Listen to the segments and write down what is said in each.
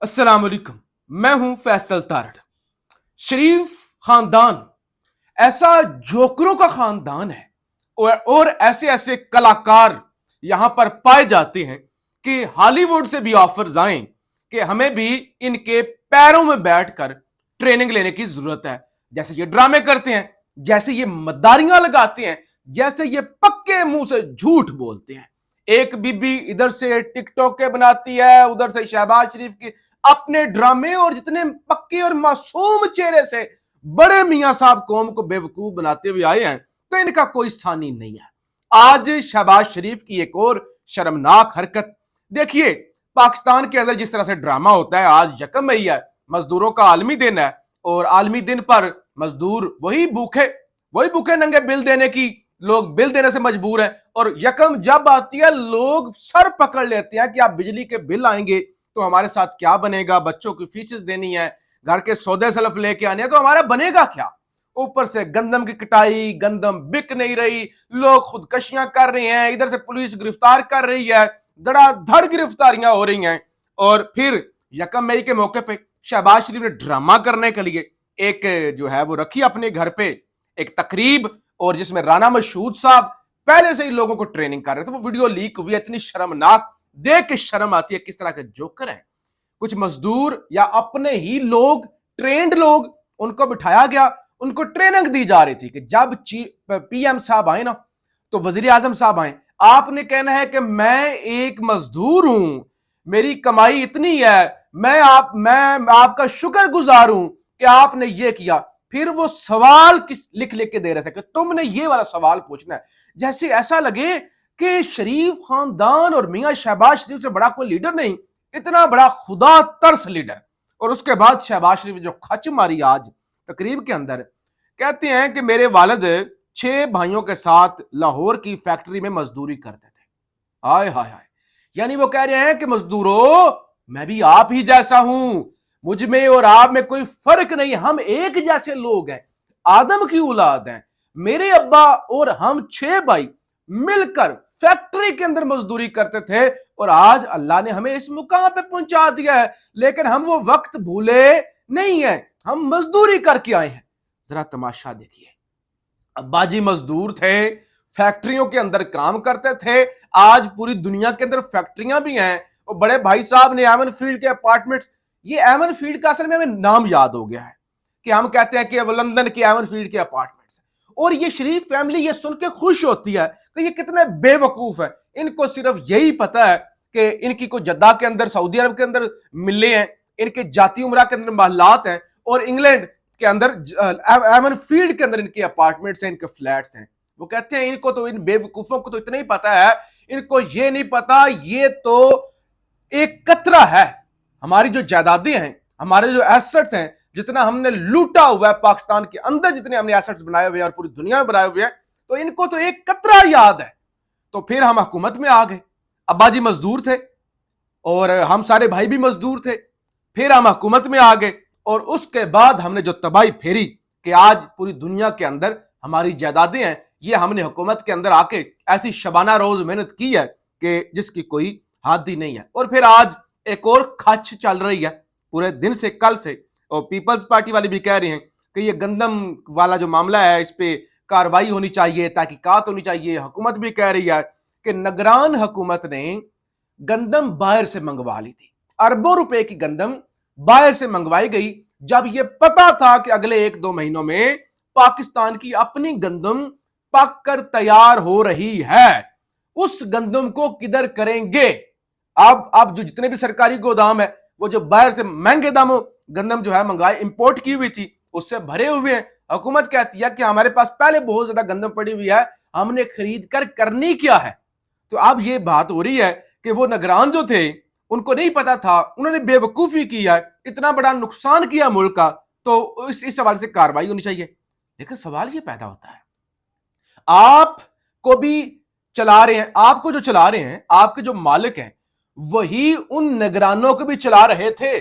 अस्सलाम वालेकुम। मैं हूं फैसल तारड़। शरीफ खानदान ऐसा जोकरों का खानदान है और ऐसे ऐसे कलाकार यहां पर पाए जाते हैं कि हॉलीवुड से भी ऑफर्स आए कि हमें भी इनके पैरों में बैठकर ट्रेनिंग लेने की जरूरत है। जैसे ये ड्रामे करते हैं, जैसे ये मदारियां लगाते हैं, जैसे ये पक्के मुंह से झूठ बोलते हैं। एक बीबी इधर से टिकटॉक के बनाती है, उधर से शहबाज शरीफ की अपने ड्रामे और जितने पक्के और मासूम चेहरे से बड़े मियां साहब कौम को बेवकूफ बनाते हुए आए हैं, तो इनका कोई सानी नहीं है। आज शहबाज शरीफ की एक और शर्मनाक हरकत देखिए। पाकिस्तान के अंदर जिस तरह से ड्रामा होता है, आज 1 मई है, मजदूरों का आलमी दिन है और आलमी दिन पर मजदूर वही भूखे नंगे बिल देने की लोग बिल देने से मजबूर हैं। और यकम जब आती है, लोग सर पकड़ लेते हैं कि आप बिजली के बिल आएंगे तो हमारे साथ क्या बनेगा, बच्चों की फीसेस देनी है, घर के सौदे सलफ लेके आने हैं, तो हमारा बनेगा क्या। ऊपर से गंदम की कटाई, गंदम बिक नहीं रही, लोग खुदकशियां कर रहे हैं, इधर से पुलिस गिरफ्तार कर रही है, धड़ाधड़ गिरफ्तारियां हो रही हैं। और फिर 1 मई के मौके पे शहबाज शरीफ ने ड्रामा करने के लिए एक जो है वो रखी अपने घर पे एक तकरीब, और जिसमें राना मशहूद साहब पहले से ही लोगों को ट्रेनिंग कर रहे थे। वो वीडियो लीक हुई, इतनी शर्मनाक, देख के शर्म आती है किस तरह के जोकर हैं। कुछ मजदूर या अपने ही लोग, ट्रेंड लोग, उनको बिठाया गया, उनको ट्रेनिंग दी जा रही थी कि जब पीएम साहब आए ना, तो वजीर आजम साहब आए, आपने कहना है कि मैं एक मजदूर हूं, मेरी कमाई इतनी है, मैं आपका शुक्रगुजार हूं कि आपने ये किया। फिर वो सवाल लिख लिख के दे रहे थे कि तुमने ये वाला सवाल पूछना है, जैसे ऐसा लगे कि शरीफ खानदान और मियां शहबाज शरीफ से बड़ा कोई लीडर नहीं, इतना बड़ा खुदा तरस लीडर। और उसके बाद शहबाज शरीफ जो खच मारी आज तकरीब के अंदर, कहते हैं कि मेरे वालिद 6 भाइयों के साथ लाहौर की फैक्ट्री में मजदूरी करते थे। हाय हाय हाय, यानी वो कह रहे हैं कि मजदूरों, मैं भी आप ही जैसा हूं, मुझ में और आप में कोई फर्क नहीं, हम एक जैसे लोग हैं, आदम की औलाद हैं। मेरे अब्बा और हम 6 भाई मिलकर फैक्ट्री के अंदर मजदूरी करते थे और आज अल्लाह ने हमें इस मुकाम पे पहुंचा दिया है, लेकिन हम वो वक्त भूले नहीं है, हम मजदूरी करके आए हैं। जरा तमाशा देखिए, अब्बा जी मजदूर थे, फैक्ट्रियों के अंदर काम करते थे, आज पूरी दुनिया के अंदर फैक्ट्रियां भी हैं। और बड़े भाई साहब ने एवन फील्ड के अपार्टमेंट्स, ये एवन फील्ड का असल में हमें नाम याद हो गया है कि हम कहते हैं कि वो लंदन के एवन फील्ड के अपार्टमेंट्स। और ये शरीफ फैमिली ये सुन के खुश होती है कि ये कितने बेवकूफ है, इनको सिर्फ यही पता है कि इनकी कोई जद्दा के अंदर, सऊदी अरब के अंदर मिले हैं, इनके जाती उमरा के अंदर महलात हैं, और इंग्लैंड के अंदर एवन फील्ड के अंदर इनके अपार्टमेंट्स हैं, इनके फ्लैट्स हैं। वो कहते हैं इनको तो, इन बेवकूफों को तो इतना ही पता है, इनको ये नहीं पता ये तो एक कतरा है, हमारी जो जायदादें हैं, हमारे जो एसेट्स हैं, जितना हमने लूटा हुआ है पाकिस्तान के अंदर, जितने हमने एसेट्स बनाए हुए हैं और पूरी दुनिया में बनाए हुए हैं, तो इनको तो एक कतरा याद है। तो फिर हम हुकूमत में आ गए, अब्बा जी मजदूर थे और हम सारे भाई भी मजदूर थे, फिर हम हुकूमत में आ गए और उसके बाद हमने जो तबाही फेरी कि आज पूरी दुनिया के अंदर हमारी जायदादें हैं, ये हमने हुकूमत के अंदर आके ऐसी शबाना रोज मेहनत की है कि जिसकी कोई हद ही नहीं है। और फिर आज एक और खच चल रही है पूरे दिन से, कल से, और पीपल्स पार्टी वाले भी कह रहे हैं कि ये गंदम वाला जो मामला है, इस पे कार्रवाई होनी चाहिए, तहकीकात होनी चाहिए। हुकूमत भी कह रही है कि निगरान हुकूमत ने गंदम बाहर से मंगवा ली थी, अरबों रुपए की गंदम बाहर से मंगवाई गई, जब यह पता था कि अगले 1-2 महीनों में पाकिस्तान की अपनी गंदम पक कर तैयार हो रही है। उस गंदम को किधर करेंगे? अब जो जितने भी सरकारी गोदाम है, वो जो बाहर से महंगे दामों गंदम जो है मंगाई, इंपोर्ट की हुई थी, उससे भरे हुए हैं। हुकूमत कहती है कि हमारे पास पहले बहुत ज्यादा गंदम पड़ी हुई है, हमने खरीद कर करनी क्या है। तो अब ये बात हो रही है कि वो निगरान जो थे, उनको नहीं पता था, उन्होंने बेवकूफी की है, इतना बड़ा नुकसान किया मुल्क का, तो इस सवाल से कार्रवाई होनी चाहिए। लेकिन सवाल ये पैदा होता है, आप को भी चला रहे हैं, आपको जो चला रहे हैं, आपके जो मालिक हैं, वही उन निगरानों को भी चला रहे थे।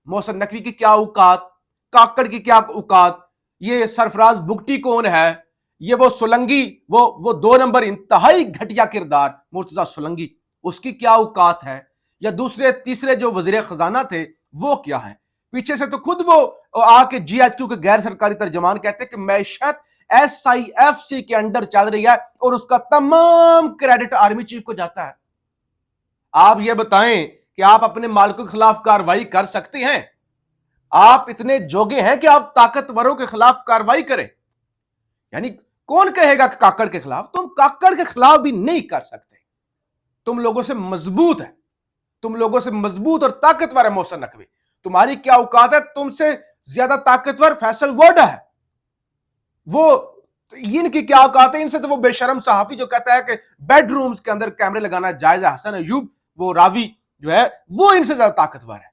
मोहसिन नकवी की क्या औकात, काकड़ की क्या औकात, ये सरफराज बुगटी कौन है, ये वो सोलंगी, वो 2 नंबर इंतहाई घटिया किरदार मुर्तजा सोलंगी, उसकी क्या औकात है, या दूसरे तीसरे जो वजीर खजाना थे वो क्या है। पीछे से तो खुद वो आके GHQ के गैर सरकारी तर्जमान कहते हैं कि मैशत SIFC के अंडर चल रही है और उसका तमाम क्रेडिट आर्मी चीफ को जाता है। आप ये बताएं कि आप अपने मालिकों के खिलाफ कार्रवाई कर सकते हैं? आप इतने जोगे हैं कि आप ताकतवरों के खिलाफ कार्रवाई करें? यानी कौन कहेगा कि काकड़ के खिलाफ? तुम काकड़ के खिलाफ भी नहीं कर सकते। तुम लोगों से मजबूत है, तुम लोगों से मजबूत और ताकतवर है मोहसिन नकवी। तुम्हारी क्या औकात है? तुमसे ज्यादा ताकतवर फैसल वोडा है। वो इनकी क्या औकात है? इनसे तो वो बेशरम सहाफी जो कहता है कि बेडरूम्स के अंदर कैमरे लगाना जायज है, हसन अयूब वो रावी जो है वो इनसे ज्यादा ताकतवर है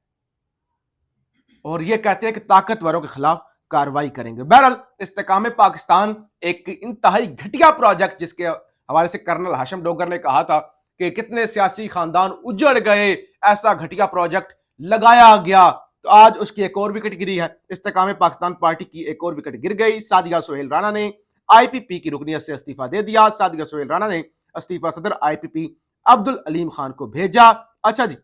और ये कहते हैं कि ताकतवरों के खिलाफ कार्रवाई करेंगे। बहरहाल इस्तेकाम पाकिस्तान एक इंतहाई घटिया प्रोजेक्ट, जिसके हवाले से कर्नल हाशिम डोगर ने कहा था कि कितने सियासी खानदान उजड़ गए, ऐसा घटिया प्रोजेक्ट लगाया गया, तो आज उसकी एक और विकेट गिरी है। इस्तेकाम पाकिस्तान पार्टी की एक और विकेट गिर गई। सादिया सोहेल राणा ने IPP की रुकनियत से इस्तीफा दे दिया। सादिया सोहेल राणा ने इस्तीफा सदर IPP अब्दुल अलीम खान को भेजा। अच्छा जी,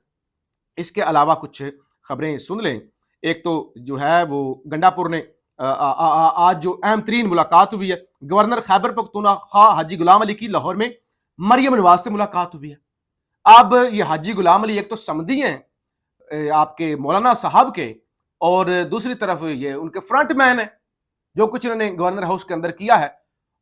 इसके अलावा कुछ खबरें सुन लें। एक तो जो है वो गंडापुर ने आज जो अहम तरीन मुलाकात हुई है, गवर्नर खैबर पख्तूनख्वा हाजी गुलाम अली की लाहौर में मरियम नवाज से मुलाकात हुई है। अब ये हाजी गुलाम अली एक तो समधी हैं आपके मौलाना साहब के, और दूसरी तरफ ये उनके फ्रंट मैन है, जो कुछ इन्होंने गवर्नर हाउस के अंदर किया है,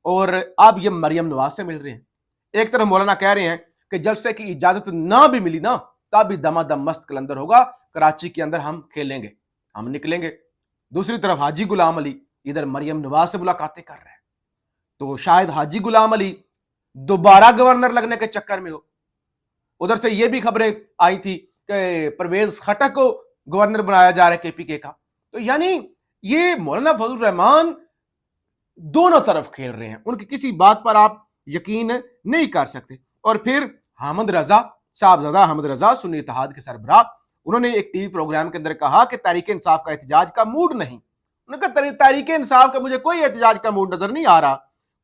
और अब ये मरियम नवाज से मिल रहे हैं। एक तरफ मौलाना कह रहे हैं कि जलसे की इजाजत ना भी मिली ना, तब भी दमादम मस्त कलंदर होगा, कराची के अंदर हम खेलेंगे, हम निकलेंगे। दूसरी तरफ हाजी गुलाम अली इधर मरियम नवाज से मुलाकातें कर रहे हैं, तो शायद हाजी गुलाम अली दोबारा गवर्नर लगने के चक्कर में हो। उधर से ये भी खबरें आई थी कि परवेज खटक को गवर्नर बनाया जा रहा है KPK का। तो यानी ये मौलाना फजल रहमान दोनों तरफ खेल रहे हैं, उनकी किसी बात पर आप यकीन नहीं कर सकते। और फिर हामिद रजा, साहबजादा हामिद रजा, सुन्नी इत्तेहाद के सरबराह, उन्होंने एक टीवी प्रोग्राम के अंदर कहा कि तहरीक इंसाफ का एहतजाज का मूड नहीं। उन्होंने कहा तहरीक इंसाफ का मुझे कोई एहतजाज का मूड नजर नहीं आ रहा,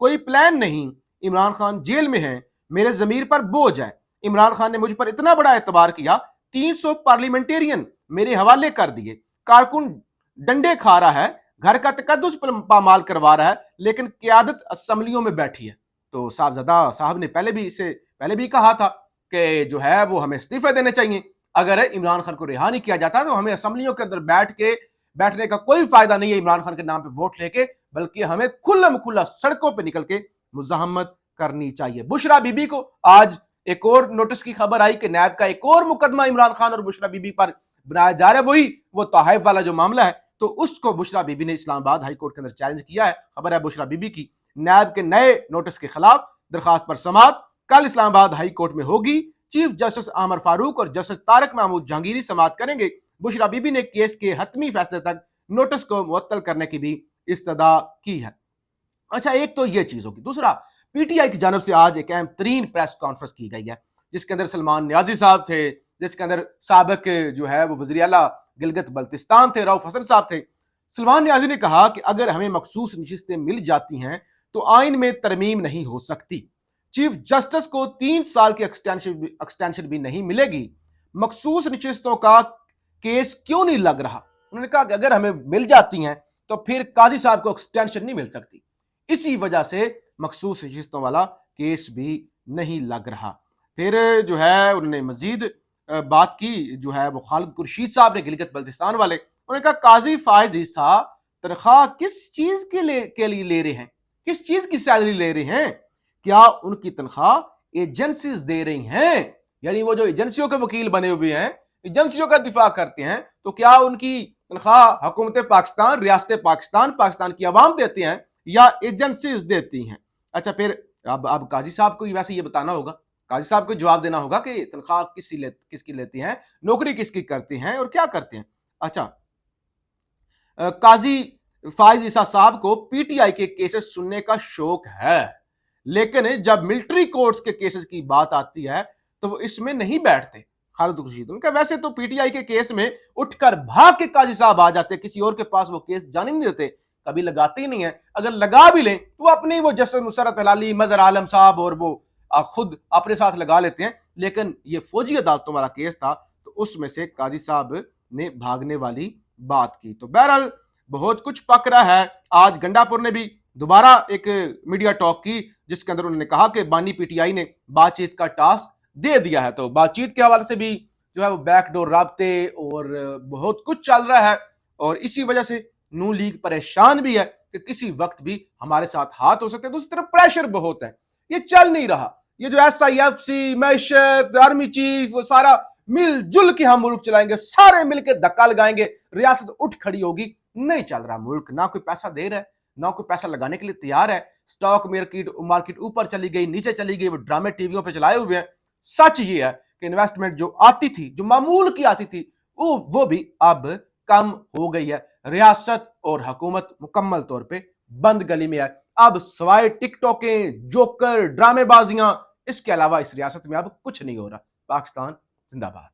कोई प्लान नहीं। इमरान खान जेल में है, मेरे जमीर पर बोझ है। इमरान खान ने मुझ पर इतना बड़ा एतबार किया, 300 पार्लियामेंटेरियन मेरे हवाले कर दिए, कारकुन डंडे खा रहा है, घर का तकद्दुस पामाल करवा रहा है, लेकिन क्यादत असम्बलियों में बैठी है। तो साहबजादा साहब ने पहले भी कहा था कि जो है वो हमें इस्तीफे देने चाहिए। अगर इमरान खान को रिहा नहीं किया जाता तो हमें असम्बलियों के अंदर बैठने का कोई फायदा नहीं है इमरान खान के नाम पे वोट लेके, बल्कि हमें खुल्लम खुल्ला सड़कों पे निकल के मुज़ाहमत करनी चाहिए। बुशरा बीबी को आज एक और नोटिस की खबर आई कि नैब का एक और मुकदमा इमरान खान और बुशरा बीबी पर बनाया जा रहा है, वो तोहाइफ वाला जो मामला है, तो उसको बुशरा बीबी ने इस्लामाबाद हाई कोर्ट के अंदर चैलेंज किया है। खबर है बुशरा बीबी की नैब के नए नोटिस के खिलाफ दरखास्त पर समाअत कल इस्लामाबाद हाई कोर्ट में होगी। चीफ जस्टिस आमर फारूक और जस्टिस तारक महमूद जहांगीरी समाअत करेंगे। बुशरा बीबी ने केस के हतमी फैसले तक नोटिस को मुअत्तल करने की भी इस्तदा की है। अच्छा, एक तो ये चीज होगी। दूसरा, PTI की जानब से आज एक अहम तरीन प्रेस कॉन्फ्रेंस की गई है, जिसके अंदर सलमान नियाजी साहब थे, जिसके अंदर साबिक जो है वो वज़ीर आला गिलगित बल्तिस्तान थे, रऊफ हसन साहब थे। सलमान नियाजी ने कहा कि अगर हमें मखसूस नशिस्तें मिल जाती हैं तो आइन में तरमीम नहीं हो सकती। चीफ जस्टिस को 3 साल की एक्सटेंशन भी नहीं मिलेगी। मखसूस नशिस्तों का केस क्यों नहीं लग रहा? उन्होंने कहा कि अगर हमें मिल जाती हैं तो फिर काजी साहब को एक्सटेंशन नहीं मिल सकती, इसी वजह से मखसूस नशिस्तों वाला केस भी नहीं लग रहा। फिर जो है उन्होंने मजीद बात की, जो है वो खालिद खुर्शीद साहब ने, गिलगित बल्तिस्तान वाले, उन्होंने कहा काजी फायज ईसा तनख्वाह किस चीज के लिए ले रहे हैं, किस चीज की सैलरी ले रहे हैं? क्या उनकी तनख्वाह एजेंसीज दे रही हैं? यानी वो जो एजेंसियों के वकील बने हुए हैं, एजेंसियों का दिफा करते हैं, तो क्या उनकी तनख्वाह हुकूमत पाकिस्तान, रियासत पाकिस्तान की आवाम देते हैं या एजेंसीज देती हैं? अच्छा, फिर अब काजी साहब को वैसे ये बताना होगा, काजी साहब को जवाब देना होगा कि तनख्वाह किसकी लेती हैं, नौकरी किसकी करती हैं और क्या करते हैं। अच्छा, काजी फायज ईसा साहब को PTI के केसेस सुनने का शौक है, लेकिन जब मिलिट्री कोर्ट्स के केसेस की बात आती है तो वो इसमें नहीं बैठते। खालिद खुर्शीद, उनका वैसे तो PTI के केस में उठकर भाग के काजी साहब आ जाते, किसी और के पास वो केस जाने नहीं देते, कभी लगाते ही नहीं है। अगर लगा भी लें तो अपने वो जस्टिस नुसरत हलाली, मजहर आलम साहब और वो खुद अपने साथ लगा लेते हैं। लेकिन ये फौजी अदालतों वाला केस था तो उसमें से काजी साहब نے بھاگنے والی بات کی. تو بہرحال بہت کچھ پک رہا ہے. آج گنڈاپور نے بھی دوبارہ ایک میڈیا ٹاک کی جس کے اندر انہوں نے کہا کہ بانی پی ٹی آئی نے بات چیت کا ٹاسک دے دیا ہے. تو بات چیت کے حوالے سے بھی جو ہے وہ بیک ڈور رابطے اور بہت کچھ چل رہا ہے, اور اسی وجہ سے نون لیگ پریشان بھی ہے کہ کسی وقت بھی ہمارے ساتھ ہاتھ ہو سکتے ہیں. دوسری طرف پریشر بہت ہے, یہ چل نہیں رہا. یہ جو ایس آئی ایف سی, معیشت, آرمی چیف, وہ سارا مل جل کے ہم ملک چلائیں گے, سارے مل کے دھکا لگائیں گے, ریاست اٹھ کھڑی ہوگی. نہیں چل رہا ملک, نہ کوئی پیسہ دے رہا ہے, نہ کوئی پیسہ لگانے کے لیے تیار ہے. سٹاک مارکیٹ اوپر چلی گئی, نیچے چلی گئی, وہ ڈرامے ٹی ویوں پہ چلائے ہوئے ہیں. سچ یہ ہے کہ انویسٹمنٹ جو آتی تھی, جو معمول کی آتی تھی, وہ بھی اب کم ہو گئی ہے. ریاست اور حکومت مکمل طور پہ بند گلی میں ہے. اب سوائے ٹک ٹاکیں, جوکر, ڈرامے بازیاں, اس کے علاوہ اس ریاست میں اب کچھ نہیں ہو رہا. پاکستان زندہ باد.